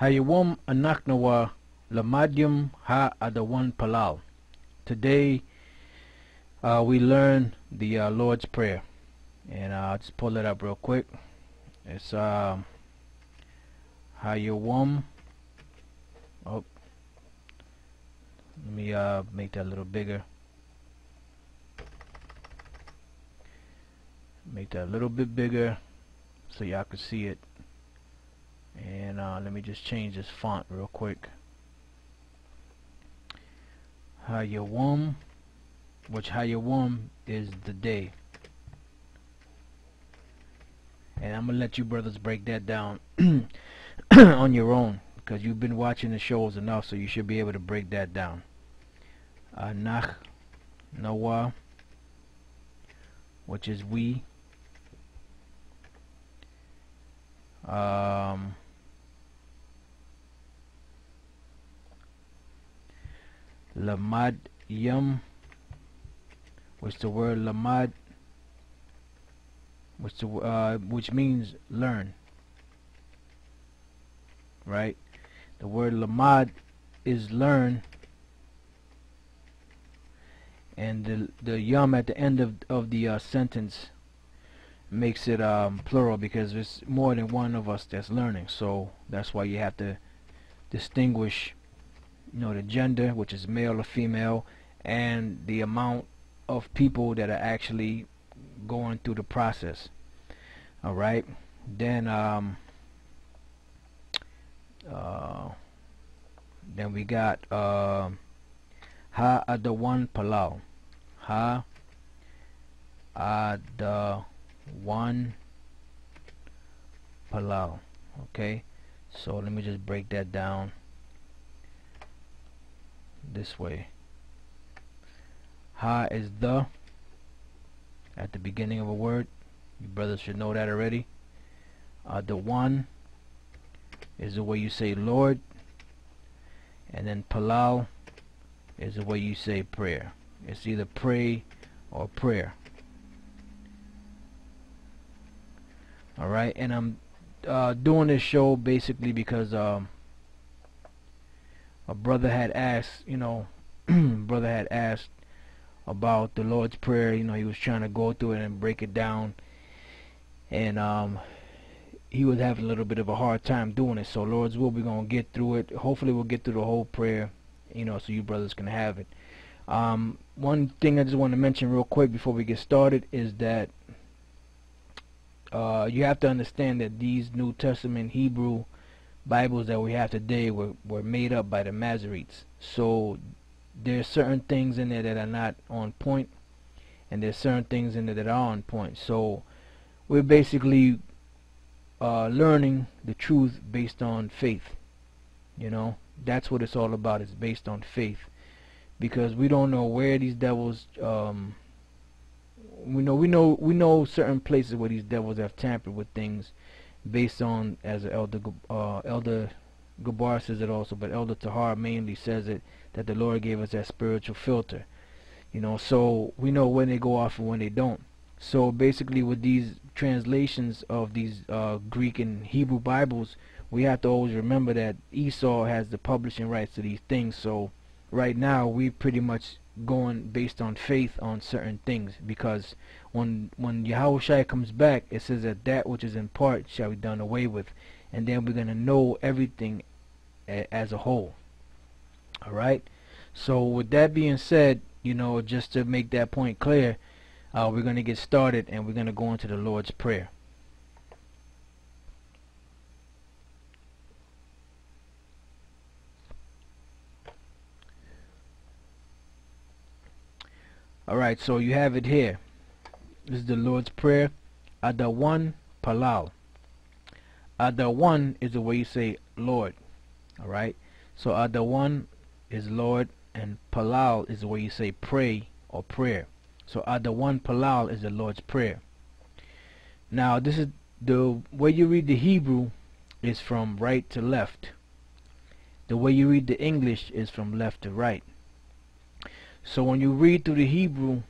Hayawam anaknawa lamadyam ha adawan palal. Today we learn the Lord's Prayer, and I'll just pull it up real quick. It's Hayawam. Oh, let me make that a little bigger. Make that a little bit bigger so y'all can see it. And let me just change this font real quick. Hayawam, which Hayawam is the day. And I'm gonna let you brothers break that down on your own, because you've been watching the shows enough, so you should be able to break that down. Nach Nawa, which is we. Lamad Yam, which the word Lamad, which means learn, right? The word Lamad is learn, and the Yam at the end of the sentence makes it plural, because there's more than one of us that's learning. So that's why you have to distinguish, the gender, which is male or female, and the amount of people that are actually going through the process. All right, then we got ha adawan palau. Ha adawan palau. Okay, so let me just break that down this way. Ha is the at the beginning of a word. You brothers should know that already. The one is the way you say Lord, and then Palau is the way you say prayer. It's either pray or prayer. Alright, and I'm doing this show basically because a brother had asked, brother had asked about the Lord's Prayer. He was trying to go through it and break it down, and he was having a little bit of a hard time doing it. So Lord's will, we're gonna get through it. Hopefully we'll get through the whole prayer, so you brothers can have it. One thing I just want to mention real quick before we get started is that you have to understand that these New Testament Hebrew Bibles that we have today were made up by the Masoretes. So there's certain things in there that are not on point, and there's certain things in there that are on point. So we're basically learning the truth based on faith. That's what it's all about. It's based on faith, because we don't know where these devils we know certain places where these devils have tampered with things, based on, as Elder Gabar says it also, but Elder Tahar mainly says it, that the Lord gave us that spiritual filter. So we know when they go off and when they don't. So basically, with these translations of these Greek and Hebrew Bibles, we have to always remember that Esau has the publishing rights to these things. So right now we pretty much going based on faith on certain things, because when Yahushua comes back, it says that which is in part shall be done away with, and then we're going to know everything as a whole. Alright, so with that being said, just to make that point clear, we're going to get started, and we're going to go into the Lord's Prayer. Alright, so you have it here. This is the Lord's Prayer. Adawan Palau. Adawan is the way you say Lord. Alright, so Adawan is Lord, and Palau is the way you say pray or prayer. So Adawan Palau is the Lord's Prayer. Now this is the way you read the Hebrew is from right to left. The way you read the English is from left to right. So when you read through the Hebrew,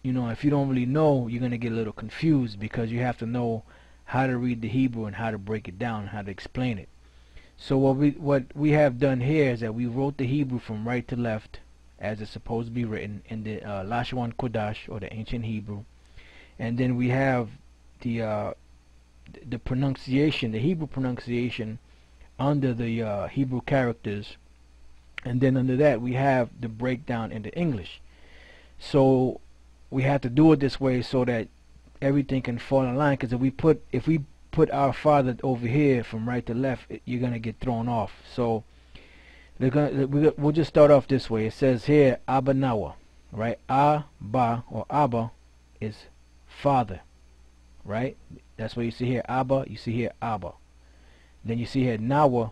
if you don't really know, you're going to get a little confused, because you have to know how to read the Hebrew and how to break it down and how to explain it. So what we have done here is that we wrote the Hebrew from right to left as it's supposed to be written in the Lashon Kodash, or the ancient Hebrew, and then we have the pronunciation, the Hebrew pronunciation under the Hebrew characters, and then under that we have the breakdown into English. So we have to do it this way so that everything can fall in line, because if we put our Father over here from right to left, you're gonna get thrown off. So we'll just start off this way. It says here Abba Nawa, right? Abba, or Abba, is Father, right? That's what you see here, Abba. You see here Abba. Then you see here Nawa.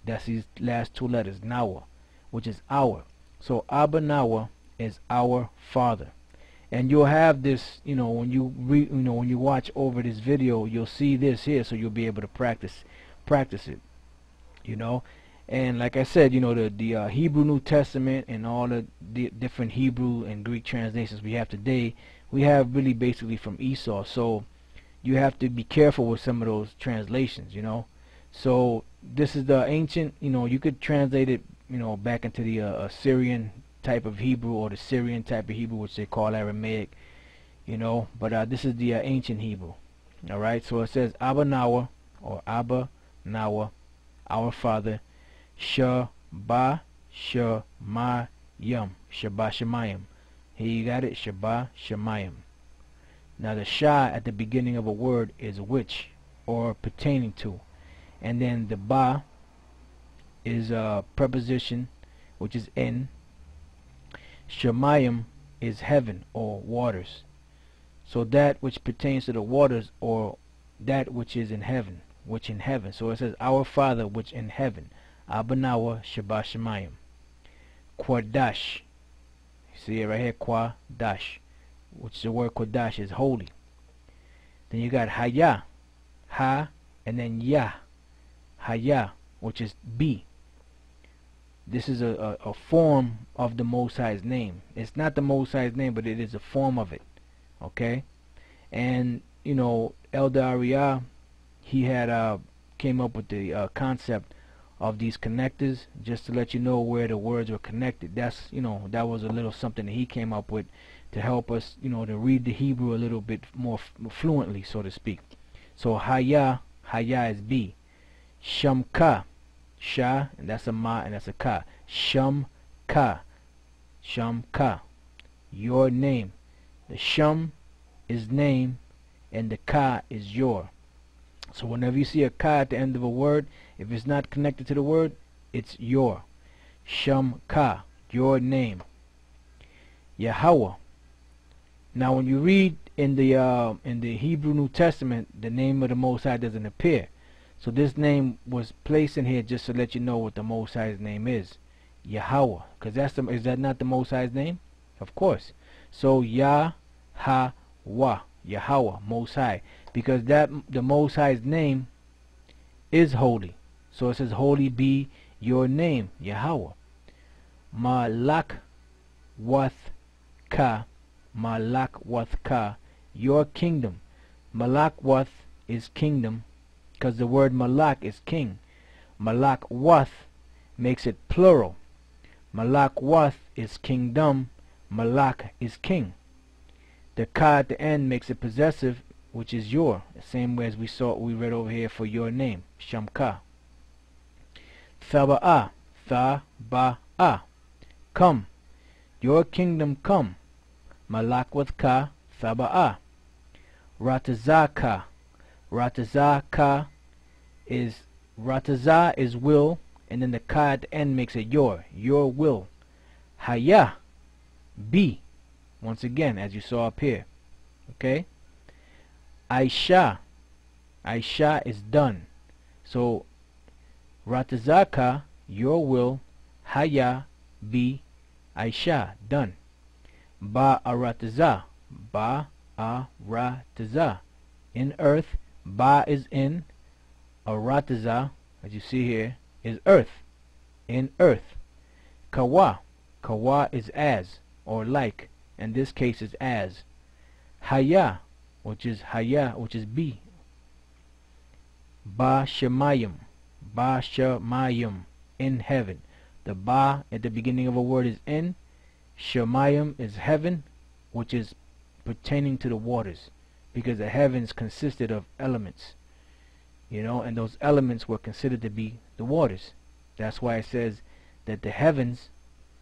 That's these last two letters, Nawa, which is our. So Abba Nawa is our Father. And you'll have this, when you watch over this video, you'll see this here, so you'll be able to practice it, And like I said, the Hebrew New Testament and all the different Hebrew and Greek translations we have today, we have really basically from Esau. So you have to be careful with some of those translations, So this is the ancient, you could translate it, back into the Assyrian type of Hebrew, or the Syrian type of Hebrew, which they call Aramaic, But this is the ancient Hebrew. All right. So it says Abba Nawa, or Abba Nawa, our Father, Shabba Shemayim, Shabba Shemayim. Here you got it, Shabba Shemayim. Now the Shah at the beginning of a word is which, or pertaining to, and then the Ba is a preposition, which is in. Shemayim is heaven, or waters. So that which pertains to the waters, or that which is in heaven, which in heaven. So it says our Father which in heaven. Abba Nawa Shabba Shemayim. Quadash. See it right here, Quadash, which the word Quadash is holy. Then you got Haya, Ha, and then Yah. Haya, which is be. This is a form of the Most High's name. It's not the Most High's name, but it is a form of it. Okay? And, Elder Ariah, he had came up with the concept of these connectors, just to let you know where the words were connected. That's, that was a little something that he came up with to help us, to read the Hebrew a little bit more fluently, so to speak. So Haya is be. Shamka, Sha, and that's a Ma, and that's a Ka. Shamka, your name. The Sham is name, and the Ka is your. So whenever you see a Ka at the end of a word, if it's not connected to the word, it's your. Shamka, your name. Yahweh. Now when you read in the Hebrew New Testament, the name of the Most High doesn't appear. So this name was placed in here just to let you know what the Most High's name is. Yahweh. Because is that not the Most High's name? Of course. So Yahweh, Yahweh, Most High. Because the Most High's name is holy. So it says, holy be your name, Yahweh. Malak wath ka, your kingdom. Malak wath is kingdom, because the word Malak is king. Malak wath makes it plural. Malak wath is kingdom. Malak is king. The Ka at the end makes it possessive, which is your. The same way as we read over here for your name, Shamka. Thaba'a, Thaba'a, come. Your kingdom come. Malak wath ka, Thaba'a. Ratazaka. Ratazaka is Ratazah is will, and then the Ka at the end makes it your will. Haya, be, once again as you saw up here. Okay? Aisha is done. So Ratazaka, your will. Haya, be, Aisha, done. Ba'aratazah, Ba'aratazah, in earth. Ba is in. Arataza, as you see here, is earth. In earth. Kawa is as, or like. In this case is as. Haya, which is be. Ba Shemayim, Ba Shemayim, in heaven. The Ba at the beginning of a word is in. Shemayim is heaven, which is pertaining to the waters, because the heavens consisted of elements, and those elements were considered to be the waters. That's why it says that the heavens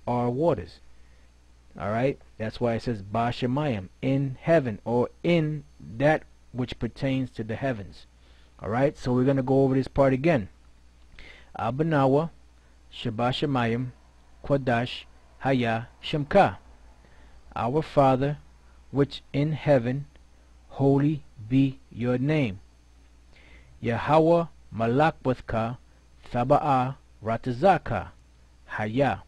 are waters. Alright, that's why it says Ba Shemayim, in heaven, or in that which pertains to the heavens. Alright, so we're going to go over this part again. Abanawa, Sheba Shemayim, Quadash, Haya, Shemka. Our Father, which in heaven, holy be your name. Yahweh Malakwathka, Thaba'a, Ratazaka, Haya.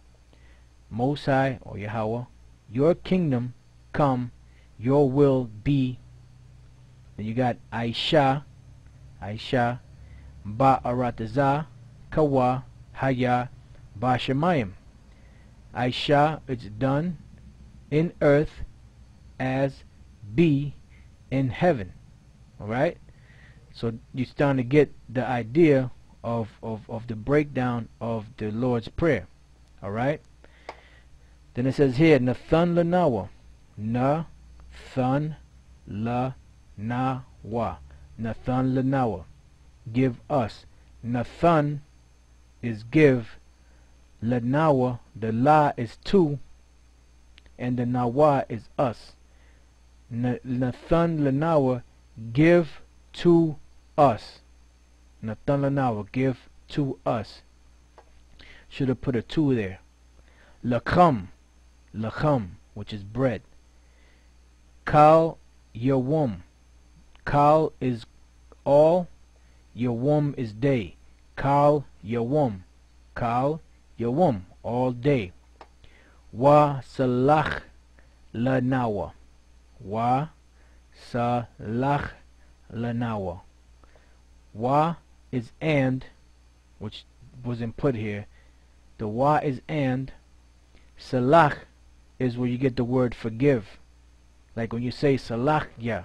Most High, or Yahweh, your kingdom come, your will be. Then you got Aisha, Ba'arataza, Kawa, Haya, Bashamayim. Aisha, it's done in earth as be in heaven. Alright? So you're starting to get the idea of the breakdown of the Lord's Prayer. Alright? Then it says here, Nathan Lanawa. Nathan Lanawa. Nathan Lanawa. Give us. Nathan is give. Lanawa, the La is to, and the Nawa is us. Nathan Lanawa, give to us. Nathan Lanawa, give to us. Should have put a 2 there. Lacham, which is bread. Kal Yawum. Kal is all. Yawum is day. Kal Yawum. Kal Yawum, all day. Wa Salach Lanawa. Wa Salach Lanawa. Wa is and, which wasn't put here. The wa is and. Salach is where you get the word forgive. Like when you say Salach, yeah,